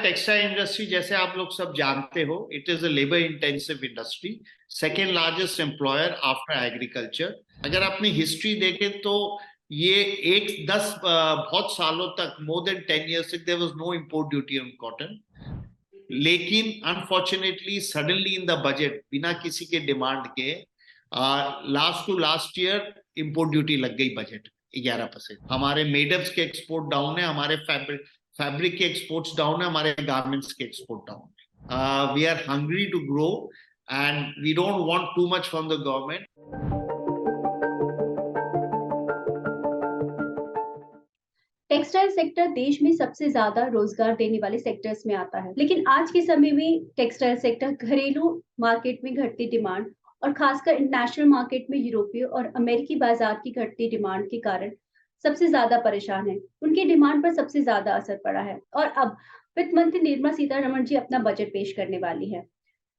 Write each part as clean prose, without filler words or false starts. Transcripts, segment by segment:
Textile industry, जैसे आप लोग सब जानते हो, it is a labour intensive industry, second largest employer after agriculture. अगर अपनी हिस्ट्री देखें तो ये बहुत सालों तक, मोर देन 10 years तक there was no import duty on cotton. लेकिन unfortunately suddenly in the budget, बिना किसी के डिमांड के, last to last year import duty लग गई बजट 11%। हमारे मेडअप्स के एक्सपोर्ट डाउन है, हमारे फैब्रिक के एक्सपोर्ट्स डाउन है, हमारे गारमेंट्स के एक्सपोर्ट डाउन है। We are hungry to grow and we don't want too much from the government. Textile sector देश में सबसे ज्यादा रोजगार देने वाले सेक्टर्स में आता है, लेकिन आज के समय में टेक्सटाइल सेक्टर घरेलू मार्केट में घटती डिमांड और खासकर इंटरनेशनल मार्केट में यूरोपीय और अमेरिकी बाजार की घटती डिमांड के कारण सबसे ज्यादा परेशान है। उनकी डिमांड पर सबसे ज्यादा असर पड़ा है और अब वित्त मंत्री निर्मला सीतारमण जी अपना बजट पेश करने वाली है।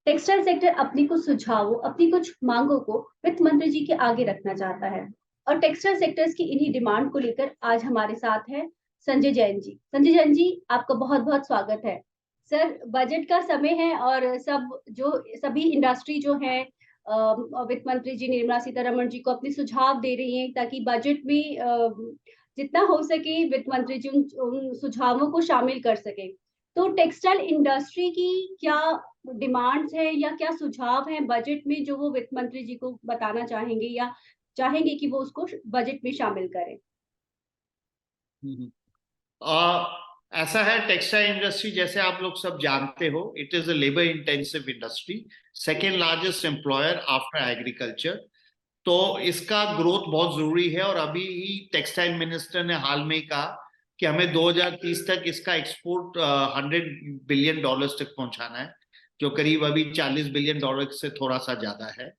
टेक्सटाइल सेक्टर अपनी कुछ सुझावों, अपनी कुछ मांगों को वित्त मंत्री जी के आगे रखना चाहता है और टेक्सटाइल सेक्टर्स की इन्हीं डिमांड को लेकर आज हमारे साथ है संजय जैन जी। संजय जैन जी, आपका बहुत बहुत स्वागत है। सर, बजट का समय है और सभी इंडस्ट्री जो है वित्त मंत्री जी निर्मला सीतारमण जी को अपने सुझाव दे रही हैं ताकि बजट में जितना हो सके वित्त मंत्री जी उन सुझावों को शामिल कर सके। तो टेक्सटाइल इंडस्ट्री की क्या डिमांड्स है या क्या सुझाव हैं बजट में जो वो वित्त मंत्री जी को बताना चाहेंगे या चाहेंगे कि वो उसको बजट में शामिल करें? ऐसा है, टेक्सटाइल इंडस्ट्री, जैसे आप लोग सब जानते हो, it is a labour intensive industry, second largest employer after agriculture. तो इसका ग्रोथ बहुत जरूरी है और अभी ही टेक्सटाइल मिनिस्टर ने हाल में कहा कि हमें 2030 तक इसका एक्सपोर्ट $100 बिलियन तक पहुंचाना है, जो करीब अभी $40 बिलियन से थोड़ा सा ज्यादा है।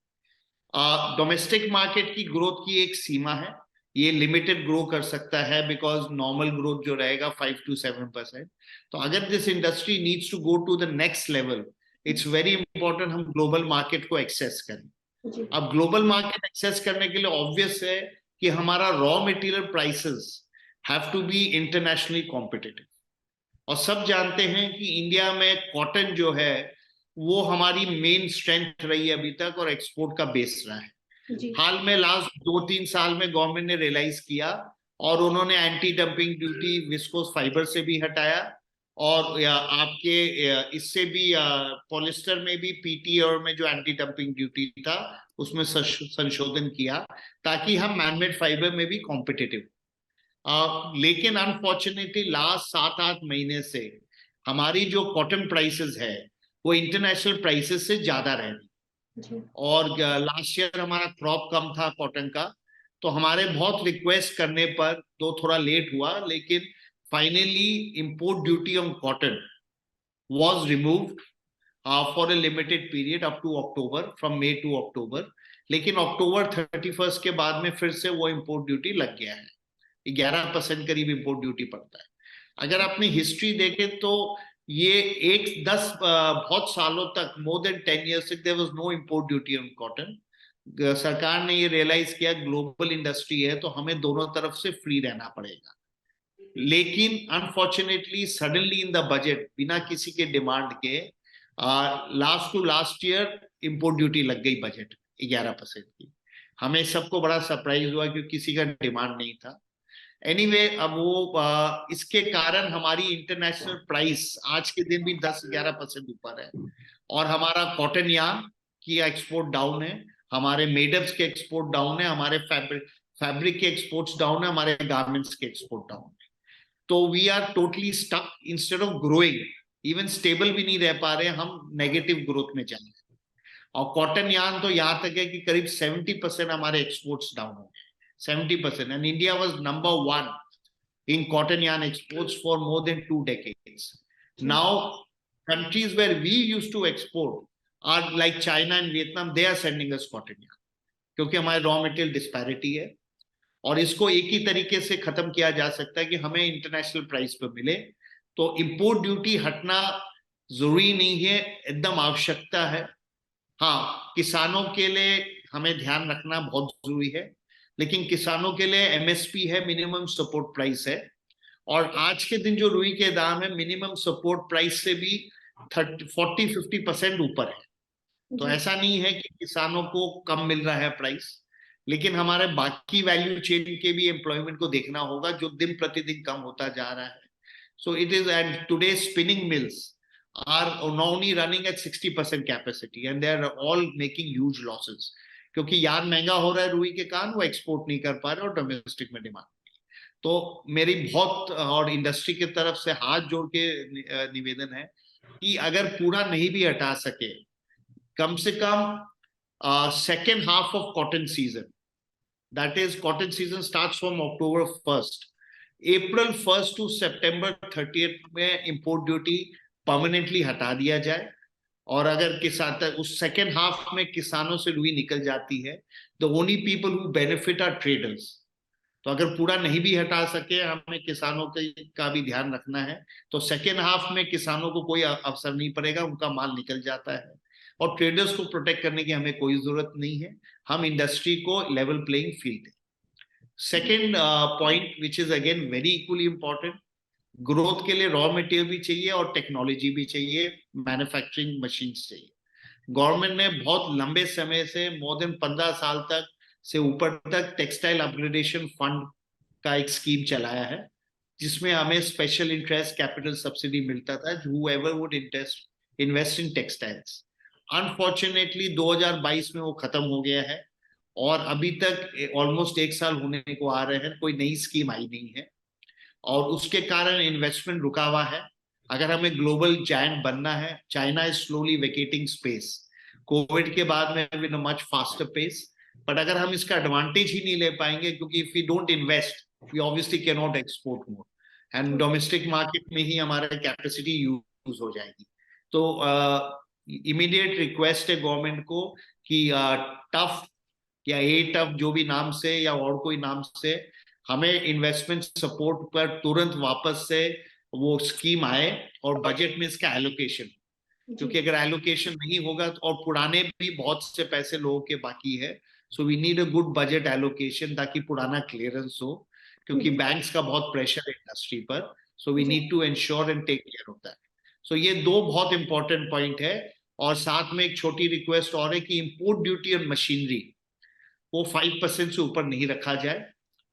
डोमेस्टिक मार्केट की ग्रोथ की एक सीमा है, ये लिमिटेड ग्रो कर सकता है बिकॉज नॉर्मल ग्रोथ जो रहेगा 5 to 7%। तो अगर this industry needs to go to the next level, it's very important हम ग्लोबल मार्केट को एक्सेस करें। अब ग्लोबल मार्केट एक्सेस करने के लिए ऑब्वियस है कि हमारा raw material prices have to be internationally competitive. और सब जानते हैं कि इंडिया में कॉटन जो है वो हमारी मेन स्ट्रेंथ रही है अभी तक और एक्सपोर्ट का बेस रहा है। हाल में लास्ट 2-3 साल में गवर्नमेंट ने रियलाइज किया और उन्होंने anti dumping duty viscose fibre से भी हटाया और आपके इससे भी पॉलिस्टर में भी पीटी और में जो एंटी डंपिंग ड्यूटी था उसमें संशोधन किया ताकि हम मैनमेड फाइबर में भी कॉम्पिटिटिव। लेकिन अनफॉर्चुनेटली लास्ट 7-8 महीने से हमारी जो कॉटन प्राइसेस है वो इंटरनेशनल प्राइसेस से ज्यादा रह रही। और लास्ट ईयर हमारा क्रॉप कम था कॉटन का, तो हमारे बहुत रिक्वेस्ट करने पर तो थोड़ा लेट हुआ, लेकिन finally import duty on cotton was removed for a limited period up to October, from May to October। लेकिन October 31 के बाद में फिर से वो इंपोर्ट ड्यूटी लग गया है, 11% करीब इंपोर्ट ड्यूटी पड़ता है। अगर अपनी हिस्ट्री देखें तो ये बहुत सालों तक, मोर देन 10 years तक there was no import duty on cotton. सरकार ने ये रियलाइज किया ग्लोबल इंडस्ट्री है तो हमें दोनों तरफ से फ्री रहना पड़ेगा। लेकिन unfortunately suddenly in the budget, बिना किसी के डिमांड के, last to last year import duty लग गई बजट 11% की। हमें सबको बड़ा सरप्राइज हुआ क्योंकि किसी का डिमांड नहीं था। एनीवे, अब वो इसके कारण हमारी इंटरनेशनल प्राइस आज के दिन भी 10-11% ऊपर है और हमारा कॉटन यार्न की एक्सपोर्ट डाउन है, हमारे मेडअप्स के एक्सपोर्ट डाउन है, हमारे फैब्रिक के एक्सपोर्ट्स डाउन है, हमारे गारमेंट्स के एक्सपोर्ट डाउन है। तो we are totally stuck, instead of growing, even stable भी नहीं रह पा रहे, हम नेगेटिव ग्रोथ में जा रहे हैं। और कॉटन यार्न तो यहां तक है कि करीब 70% हमारे एक्सपोर्ट्स डाउन हो गए, 70%, and India was number 1 in cotton yarn exports for more than 2 decades. Now, countries where we used to export are like China and Vietnam, they are sending us cotton yarn, क्योंकि हमारे raw material disparity है और इसको एक ही तरीके से खत्म किया जा सकता है कि हमें इंटरनेशनल प्राइस पर मिले। तो इंपोर्ट ड्यूटी हटना जरूरी नहीं है, एकदम आवश्यकता है। हाँ, किसानों के लिए हमें ध्यान रखना बहुत जरूरी है, लेकिन किसानों के लिए एमएसपी है, मिनिमम सपोर्ट प्राइस है, और आज के दिन जो रुई के दाम है मिनिमम सपोर्ट प्राइस से भी 40-50% ऊपर है। तो जी ऐसा नहीं है कि किसानों को कम मिल रहा है प्राइस, लेकिन हमारे बाकी वैल्यू चेन के भी एम्प्लॉयमेंट को देखना होगा जो दिन प्रतिदिन कम होता जा रहा है। So it is, and today spinning mills are only running at 60% capacity and they are all making huge losses, क्योंकि यार्न महंगा हो रहा है रुई के कारण वो एक्सपोर्ट नहीं कर पा रहे और डोमेस्टिक में डिमांड। तो मेरी बहुत और इंडस्ट्री की तरफ से हाथ जोड़ के निवेदन है कि अगर पूरा नहीं भी हटा सके, कम से कम second half of cotton season, that is cotton season starts from October 1st, April 1st to September 30th में इंपोर्ट ड्यूटी परमानेंटली हटा दिया जाए। और अगर किसान उस सेकेंड हाफ में किसानों से रुई निकल जाती है, the only people who benefit are traders. तो अगर पूरा नहीं भी हटा सके, हमें किसानों का भी ध्यान रखना है। तो सेकेंड हाफ में किसानों को कोई अवसर नहीं पड़ेगा, उनका माल निकल जाता है और ट्रेडर्स को प्रोटेक्ट करने की हमें कोई जरूरत नहीं है। हम इंडस्ट्री को लेवल प्लेइंग फील्ड दें। Second point which is again very equally important, growth के लिए रॉ मटेरियल भी चाहिए और टेक्नोलॉजी भी चाहिए, मैन्युफैक्चरिंग मशीन्स चाहिए। गवर्नमेंट ने बहुत लंबे समय से, मोर देन 15 साल तक से ऊपर तक, टेक्सटाइल अपग्रेडेशन फंड का एक स्कीम चलाया है, जिसमें हमें स्पेशल इंटरेस्ट कैपिटल सब्सिडी मिलता था whoever would invest in textiles. Unfortunately 2022 में वो खत्म हो गया है और अभी तक ऑलमोस्ट 1 साल होने को आ रहे हैं, कोई नई स्कीम आई नहीं है और उसके कारण इन्वेस्टमेंट रुका हुआ है। अगर हमें ग्लोबल जायंट बनना है, China is slowly vacating space Covid के बाद में with a much faster pace, but अगर हम इसका एडवांटेज ही नहीं ले पाएंगे, क्योंकि if we don't invest we obviously can not export more and domestic market में ही हमारा कैपेसिटी यूज हो जाएगी। तो इमीडिएट रिक्वेस्ट है गवर्नमेंट को कि टफ या ए टफ जो भी नाम से या और कोई नाम से हमें इन्वेस्टमेंट सपोर्ट पर तुरंत वापस से वो स्कीम आए और बजट में इसका एलोकेशन, क्योंकि अगर एलोकेशन नहीं होगा तो, और पुराने भी बहुत से पैसे लोगों के बाकी है, so we need a good budget allocation ताकि पुराना क्लियरेंस हो, क्योंकि बैंक्स का बहुत प्रेशर है इंडस्ट्री पर। So we need to ensure and take care of that. So ये दो बहुत इंपॉर्टेंट पॉइंट है। और साथ में एक छोटी रिक्वेस्ट और है कि इंपोर्ट ड्यूटी और मशीनरी वो 5% से ऊपर नहीं रखा जाए,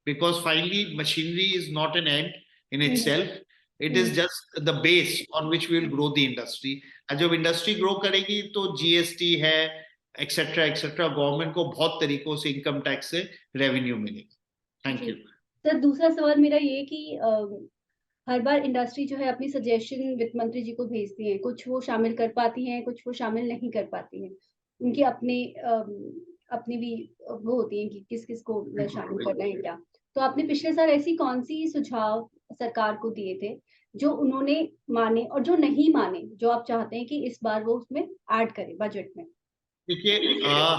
because finally machinery is not an end in itself, it is just the base on which we will grow the industry. जब इंडस्ट्री ग्रो करेगी तो जीएसटी है एक्सेट्रा एक्सेट्रा, गवर्नमेंट को बहुत तरीकों से इनकम टैक्स से रेवेन्यू मिलेगा। Thank you sir. दूसरा सवाल मेरा ये कि हर बार इंडस्ट्री जो है अपनी सजेशन वित्त मंत्री जी को भेजती है, कुछ वो शामिल कर पाती हैं, कुछ वो शामिल नहीं कर पाती हैं, उनकी अपनी भी वो होती है कि किस किस को शामिल करना है क्या। तो आपने पिछले साल ऐसी कौन सी सुझाव सरकार को दिए थे जो उन्होंने माने और जो नहीं माने, जो आप चाहते हैं कि इस बार वो उसमें ऐड करें बजट में? देखिए,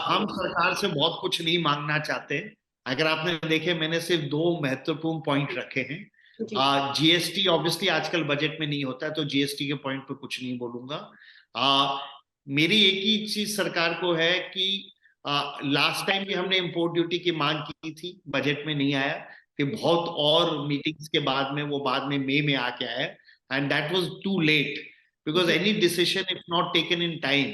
हम सरकार से बहुत कुछ नहीं मांगना चाहते। अगर आपने देखे, मैंने सिर्फ 2 महत्वपूर्ण पॉइंट रखे हैं। जीएसटी ऑब्वियसली आजकल बजट में नहीं होता है, तो जीएसटी के पॉइंट पे कुछ नहीं बोलूंगा। मेरी एक ही चीज सरकार को है कि लास्ट टाइम भी हमने इंपोर्ट ड्यूटी की मांग की थी, बजट में नहीं आया, कि बहुत और मीटिंग्स के बाद में वो बाद में मई में आके आया, and that was too late, because any decision if not taken in time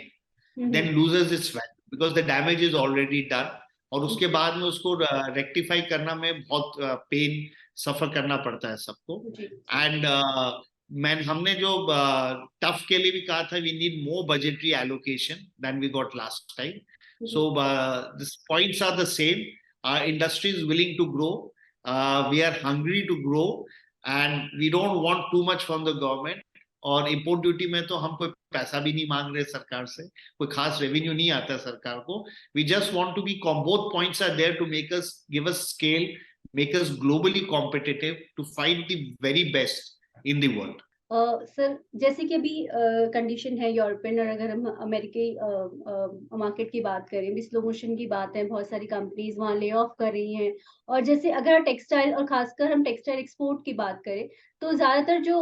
then loses its value because the damage is already done, और उसके बाद में उसको रेक्टिफाई करना में बहुत पेन सफर करना पड़ता है सबको। एंड हमने जो टफ के लिए भी कहा था, we need more budgetary allocation than we got last time. So this points are the same, industry is willing to grow, we are hungry to grow and we don't want too much from the government. और import duty में तो हम कोई पैसा भी नहीं मांग रहे सरकार से, कोई खास रेवेन्यू नहीं आता है सरकार को। We just want to be, both points are there to make us, give us scale, make us globally competitive to fight the very best in the world. Sir, जैसे कि अभी कंडीशन है यूरोपियन, और अगर हम अमेरिकी मार्केट की बात करें, भी स्लो मोशन की बात है, बहुत सारी कंपनीज वहाँ ले ऑफ कर रही हैं। और जैसे अगर टेक्सटाइल, और खासकर हम टेक्सटाइल एक्सपोर्ट की बात करें, तो ज्यादातर जो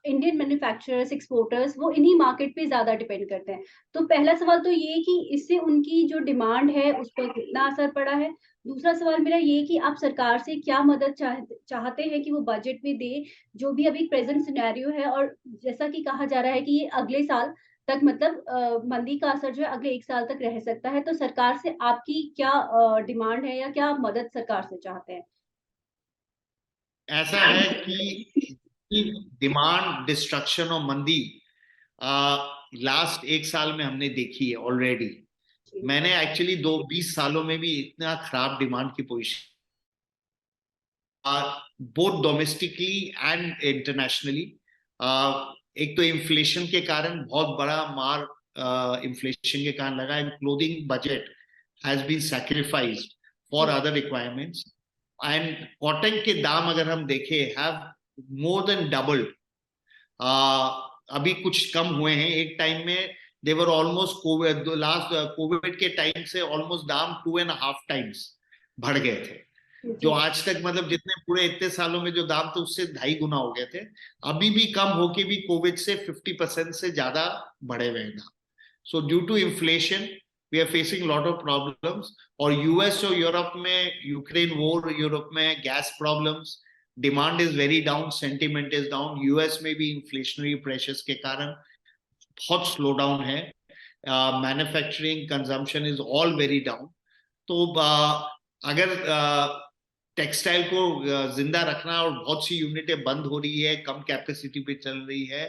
इंडियन मैन्युफैक्चरर्स, एक्सपोर्टर्स, वो इन्हीं मार्केट पे ज्यादा डिपेंड करते हैं। तो पहला सवाल तो ये कि इससे उनकी जो डिमांड है उस पर कितना असर पड़ा है, दूसरा सवाल मेरा ये कि आप सरकार से क्या मदद चाहते हैं कि वो बजट में दे, जो भी अभी प्रेज़ेंट सिनेरियो है, और जैसा कि कहा जा रहा है कि ये अगले साल तक, मतलब मंदी का असर जो है अगले 1 साल तक रह सकता है, तो सरकार से आपकी क्या डिमांड है या क्या आप मदद सरकार से चाहते हैं? ऐसा है कि डिमांड डिस्ट्रक्शन और मंदी लास्ट 1 साल में हमने देखी है ऑलरेडी। जी, मैंने एक्चुअली 20 सालों में भी इतना खराब डिमांड की position both domestically and internationally. एक तो इन्फ्लेशन के कारण बहुत बड़ा मार इन्फ्लेशन के कारण लगा, and clothing budget has been sacrificed for जी, अदर रिक्वायरमेंट्स। एंड कॉटन के दाम अगर हम देखें हैव मोर देन डबल्ड। अभी कुछ कम हुए हैं, एक टाइम में देवर ऑलमोस्ट कोविड, लास्ट कोविड के टाइम से ऑलमोस्ट दाम 2.5 टाइम्स बढ़ गए थे। जो जी, आज तक मतलब जितने पूरे इतने सालों में जो दाम थे उससे 2.5 गुना हो गए थे। अभी भी कम होके भी कोविड से 50% से ज्यादा बढ़े हुए हैं दाम। So due to inflation we are facing lot of problems. और यूएस और यूरोप में यूक्रेन वॉर, यूरोप में gas problems, demand is very down, sentiment is down. US में भी इन्फ्लेशनरी प्रेशर्स के कारण बहुत स्लो डाउन है। Manufacturing consumption is all very down. तो अगर टेक्सटाइल को जिंदा रखना, और बहुत सी यूनिटें बंद हो रही है, कम कैपेसिटी पे चल रही है,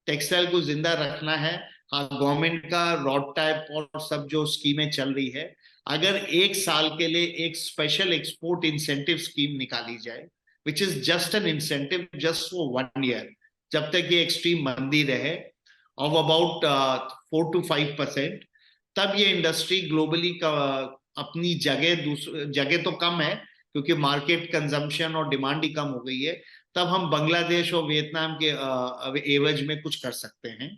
टेक्सटाइल को जिंदा रखना है। हाँ, गवर्नमेंट का रॉड टाइप और सब जो स्कीमें चल रही है, अगर 1 साल के लिए एक स्पेशल एक्सपोर्ट इंसेंटिव स्कीम निकाली जाए, which is just an incentive just for 1 year, जब तक ये एक्सट्रीम मंदी रहे, ऑफ अबाउट 4 to 5%, तब ये इंडस्ट्री ग्लोबली का अपनी जगह तो कम है क्योंकि मार्केट कंजम्पशन और डिमांड ही कम हो गई है, तब हम बांग्लादेश और वियतनाम के एवज में कुछ कर सकते हैं।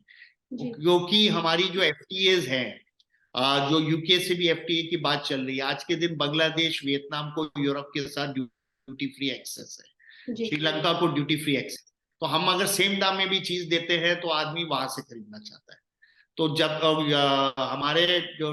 जी, क्योंकि हमारी जो एफटीएज हैं, जो यूके से भी एफटीए की बात चल रही है, आज के दिन बांग्लादेश वियतनाम को यूरोप के साथ ड्यूटी फ्री एक्सेस है, जी, श्रीलंका को ड्यूटी फ्री एक्सेस। तो हम अगर सेम दाम में भी चीज देते हैं तो आदमी वहां से खरीदना चाहता है। तो जब हमारे जो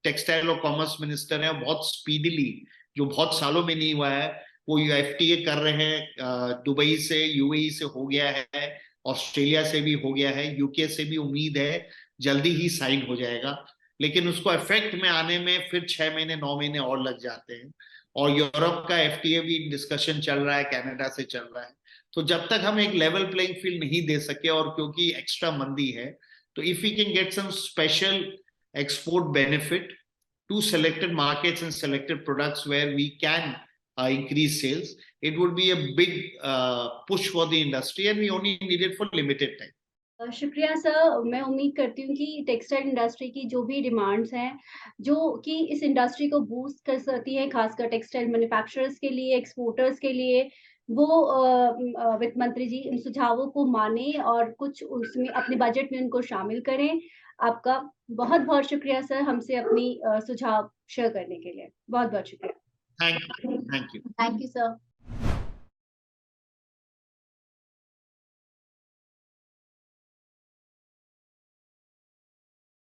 टेक्सटाइल और कॉमर्स मिनिस्टर हैं, बहुत स्पीडीली, जो बहुत सालों में नहीं हुआ है, वो एफटीए कर रहे हैं। दुबई से, यूएई से हो गया है, ऑस्ट्रेलिया से भी हो गया है, यूके से भी उम्मीद है जल्दी ही साइन हो जाएगा। लेकिन उसको इफेक्ट में आने में फिर 6 महीने 9 महीने और लग जाते हैं। और यूरोप का एफटीए भी डिस्कशन चल रहा है, कनाडा से चल रहा है। तो जब तक हम एक लेवल प्लेइंग फील्ड नहीं दे सके, और क्योंकि एक्स्ट्रा मंदी है, so if we can get some special export benefit to selected markets and selected products where we can increase sales, it would be a big push for the industry, and we only need it for limited time. शुक्रिया sir. मैं उम्मीद करती हूँ कि textile industry की जो भी demands हैं, जो कि इस इंडस्ट्री को बूस्ट कर सकती हैं, खासकर टेक्सटाइल मैन्युफैक्चरर्स के लिए, एक्सपोर्टर्स के लिए, वो वित्त मंत्री जी इन सुझावों को मानें और कुछ उसमें अपने बजट में उनको शामिल करें। आपका बहुत-बहुत शुक्रिया सर, हमसे अपनी सुझाव शेयर करने के लिए। बहुत-बहुत शुक्रिया। Thank you. Thank you. Thank you sir.